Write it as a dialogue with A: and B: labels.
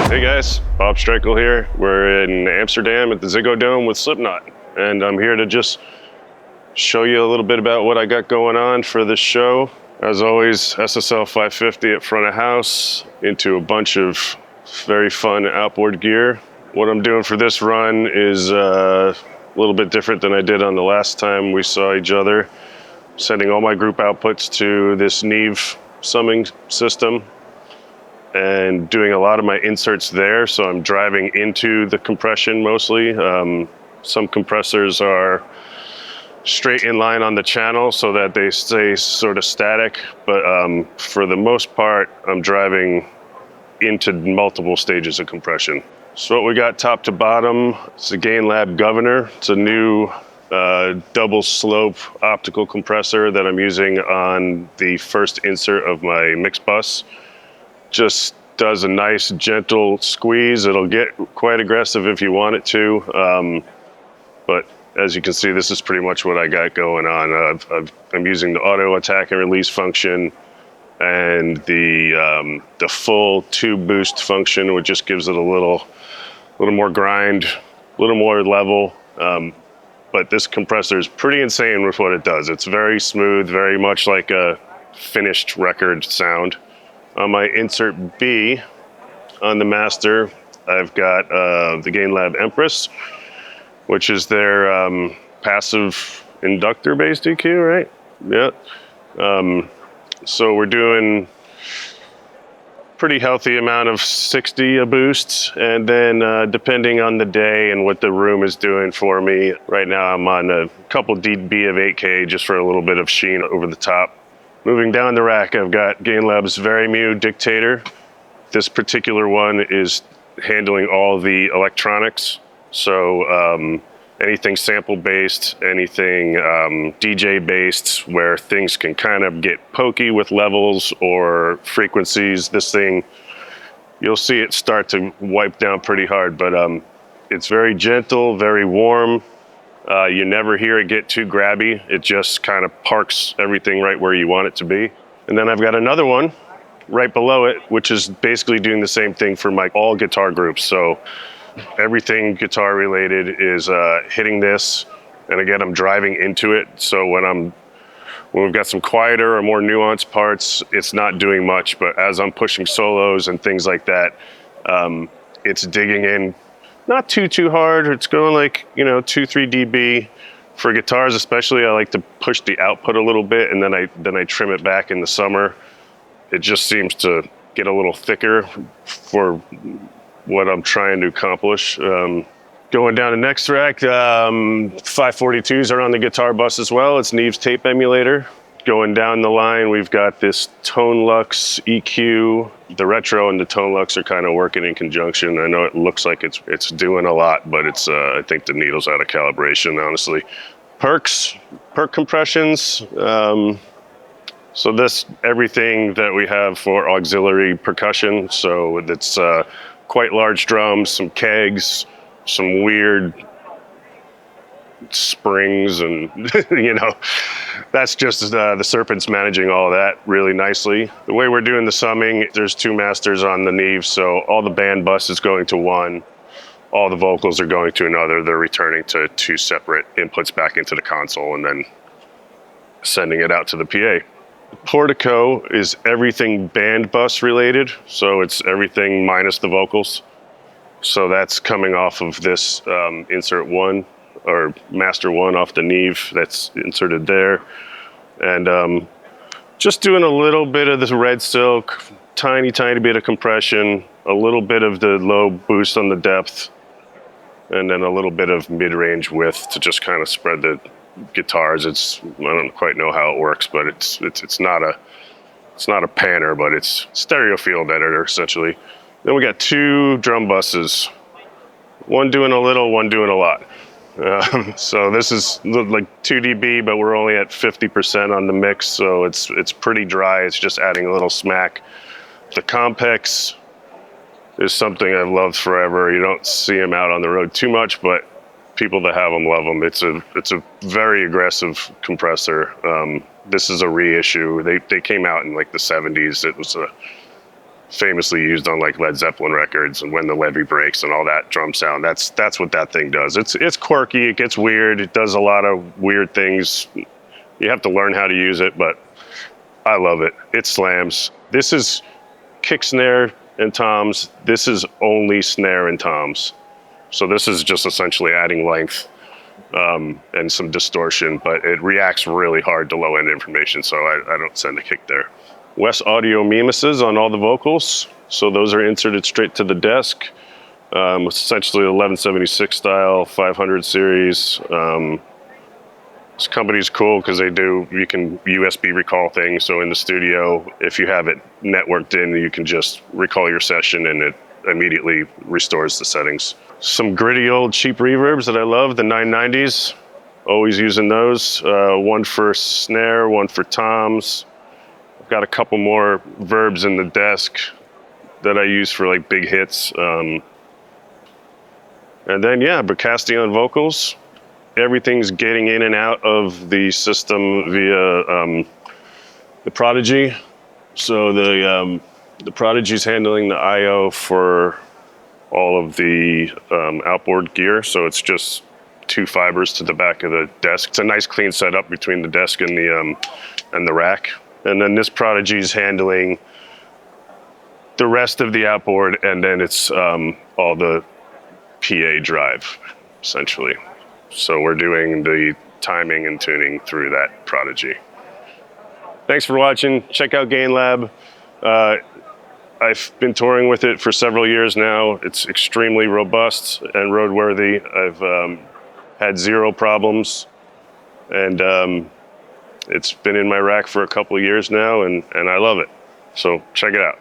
A: Hey guys, Bob Strakele here. We're in Amsterdam at the Ziggo Dome with Slipknot, and I'm here to just show you a little bit about what I got going on for this show. As always, SSL 550 at front of house into a bunch of very fun outboard gear. What I'm doing for this run is a little bit different than I did on the last time we saw each other. Sending all my group outputs to this Neve summing system and doing a lot of my inserts there, so I'm driving into the compression mostly. Some compressors are straight in line on the channel so that they stay sort of static, but for the most part, I'm driving into multiple stages of compression. So what we got top to bottom, it's a Gain Lab Governor. It's a new double slope optical compressor that I'm using on the first insert of my mix bus. Just does a nice gentle squeeze. It'll get quite aggressive if you want it to, but as you can see, this is pretty much what I got going on. I'm using the auto attack and release function and the full tube boost function, which just gives it a little more grind, a little more level. But this compressor is pretty insane with what it does. It's very smooth, very much like a finished record sound. On my insert B on the master, I've got the Gain Lab Empress, which is their passive inductor-based EQ, right? Yeah. So we're doing pretty healthy amount of 60 a boost, and then depending on the day and what the room is doing for me, right now I'm on a couple dB of 8K just for a little bit of sheen over the top. Moving down the rack, I've got Gain Lab's Very Dictator. This particular one is handling all the electronics. So anything sample-based, anything DJ-based, where things can kind of get pokey with levels or frequencies. This thing, you'll see it start to wipe down pretty hard, but it's very gentle, very warm. You never hear it get too grabby. It just kind of parks everything right where you want it to be. And then I've got another one right below it, which is basically doing the same thing for my all guitar groups. So everything guitar related is hitting this. And again, I'm driving into it. So when we've got some quieter or more nuanced parts, it's not doing much. But as I'm pushing solos and things like that, it's digging in. Not too hard. It's going like, 2-3 dB. For guitars especially, I like to push the output a little bit, and then I trim it back in the summer. It just seems to get a little thicker for what I'm trying to accomplish. Going down the next rack, 542s are on the guitar bus as well. It's Neve's tape emulator. Going down the line, we've got this Tone Lux EQ. The retro and the Tone Lux are kind of working in conjunction. I know it looks like it's doing a lot, but it's I think the needle's out of calibration, honestly. Perk compressions. So this, everything that we have for auxiliary percussion. So it's quite large drums, some kegs, some weird springs, and that's just the Serpent's managing all of that really nicely. The way we're doing the summing, there's two masters on the Neve, so all the band bus is going to one, all the vocals are going to another. They're returning to two separate inputs back into the console and then sending it out to the PA. Portico is everything band bus related, so it's everything minus the vocals. So that's coming off of this insert one, or master one off the Neve that's inserted there. And just doing a little bit of this red silk, tiny bit of compression, a little bit of the low boost on the depth, and then a little bit of mid-range width to just kind of spread the guitars. I don't quite know how it works, but it's not a panner, but it's stereo field editor essentially. Then we got two drum buses, one doing a little, one doing a lot. So this is like 2 dB, but we're only at 50% on the mix, so it's pretty dry. It's just adding a little smack. The Compex is something I've loved forever. You don't see them out on the road too much, but people that have them love them. It's a very aggressive compressor. This is a reissue. They came out in like the 70s. It was famously used on like Led Zeppelin records, and When the Levee Breaks and all that drum sound. That's what that thing does. It's quirky, it gets weird, it does a lot of weird things. You have to learn how to use it, but I love it. It slams. This is kick, snare, and toms. This is only snare and toms. So this is just essentially adding length and some distortion, but it reacts really hard to low-end information, so I don't send a kick there. Wes Audio Mimesis on all the vocals. So those are inserted straight to the desk. Essentially 1176 style, 500 series. This company's cool because you can USB recall things. So in the studio, if you have it networked in, you can just recall your session and it immediately restores the settings. Some gritty old cheap reverbs that I love, the 990s. Always using those. One for snare, one for toms. I've got a couple more verbs in the desk that I use for like big hits. And then Bricasti on vocals. Everything's getting in and out of the system via the Prodigy. So the Prodigy's handling the I/O for all of the outboard gear. So it's just 2 fibers to the back of the desk. It's a nice clean setup between the desk and the rack. And then this Prodigy's handling the rest of the outboard, and then it's all the PA drive, essentially. So we're doing the timing and tuning through that Prodigy. Thanks for watching. Check out Gain Lab. I've been touring with it for several years now. It's extremely robust and roadworthy. I've had 0 problems, and it's been in my rack for a couple of years now, and I love it. So check it out.